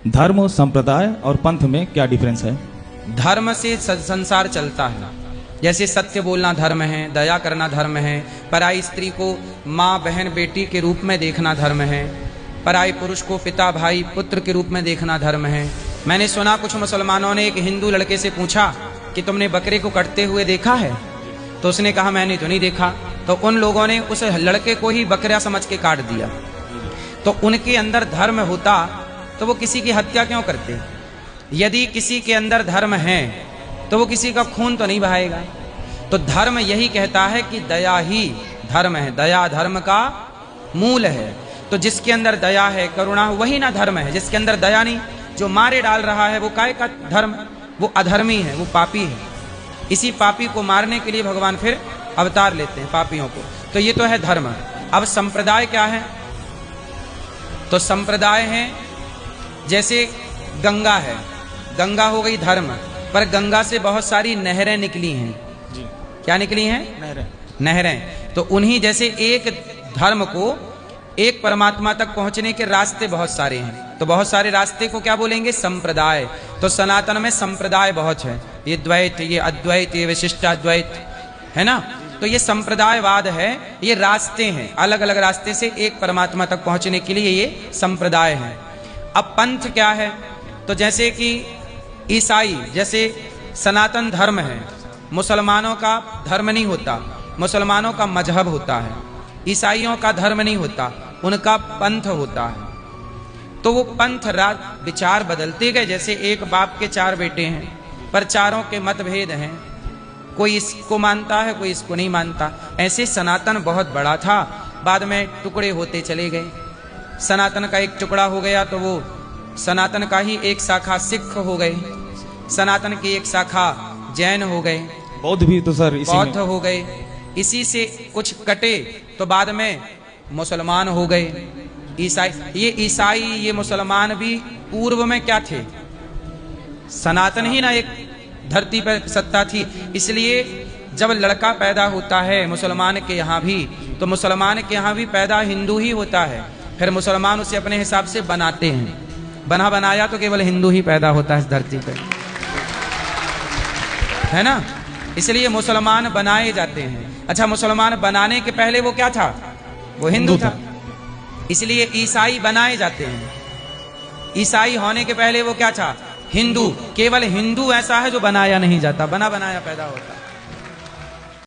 धर्म, संप्रदाय और पंथ में क्या डिफरेंस है? धर्म से संसार चलता है। जैसे सत्य बोलना धर्म है, दया करना धर्म है, पराई स्त्री को माँ बहन बेटी के रूप में देखना धर्म है, पराई पुरुष को पिता भाई पुत्र के रूप में देखना धर्म है। मैंने सुना कुछ मुसलमानों ने एक हिंदू लड़के से पूछा कि तुमने बकरे को कटते हुए देखा है? तो उसने कहा मैंने तो नहीं देखा। तो उन लोगों ने उस लड़के को ही बकरा समझ के काट दिया। तो उनके अंदर धर्म होता तो वो किसी की हत्या क्यों करते? यदि किसी के अंदर धर्म है तो वो किसी का खून तो नहीं बहाएगा। तो धर्म यही कहता है कि दया ही धर्म है, दया धर्म का मूल है। तो जिसके अंदर दया है, करुणा, वही ना धर्म है। जिसके अंदर दया नहीं, जो मारे डाल रहा है, वो काय का धर्म? वो अधर्मी है, वो पापी है। इसी पापी को मारने के लिए भगवान फिर अवतार लेते हैं पापियों को। तो ये तो है धर्म। अब संप्रदाय क्या है? तो संप्रदाय है जैसे गंगा है, गंगा हो गई धर्म, पर गंगा से बहुत सारी नहरें निकली हैं। जी। क्या निकली हैं? नहरें। तो उन्हीं जैसे एक धर्म को, एक परमात्मा तक पहुंचने के रास्ते बहुत सारे हैं। तो बहुत सारे रास्ते को क्या बोलेंगे? संप्रदाय। तो सनातन में संप्रदाय बहुत है। ये द्वैत, ये अद्वैत, ये विशिष्टाद्वैत है ना। तो ये संप्रदायवाद है, ये रास्ते हैं, अलग अलग रास्ते से एक परमात्मा तक पहुंचने के लिए ये संप्रदाय है। अब पंथ क्या है? तो जैसे कि ईसाई, जैसे सनातन धर्म है, मुसलमानों का धर्म नहीं होता, मुसलमानों का मजहब होता है। ईसाइयों का धर्म नहीं होता, उनका पंथ होता है। तो वो पंथ विचार बदलते गए। जैसे एक बाप के चार बेटे हैं, पर चारों के मतभेद हैं। कोई इसको मानता है, कोई इसको नहीं मानता। ऐसे सनातन बहुत बड़ा था, बाद में टुकड़े होते चले गए। सनातन का एक टुकड़ा हो गया तो वो सनातन का ही एक शाखा सिख हो गए, सनातन की एक शाखा जैन हो गए, बौद्ध भी तो सर इसी बौद्ध में। हो गए। इसी से कुछ कटे तो बाद में मुसलमान हो गए, ईसाई। ये ईसाई, ये मुसलमान भी पूर्व में क्या थे? सनातन ही ना एक धरती पर सत्ता थी। इसलिए जब लड़का पैदा होता है मुसलमान के यहाँ भी, तो मुसलमान के यहाँ भी पैदा हिंदू ही होता है। फिर मुसलमान उसे अपने हिसाब से बनाते हैं। बना बनाया तो केवल हिंदू ही पैदा होता है इस धरती पर, है ना। इसलिए मुसलमान बनाए जाते हैं। अच्छा, मुसलमान बनाने के पहले वो क्या था? वो हिंदू था। इसलिए ईसाई बनाए जाते हैं। ईसाई होने के पहले वो क्या था? हिंदू। केवल हिंदू ऐसा है जो बनाया नहीं जाता, बना बनाया पैदा होता।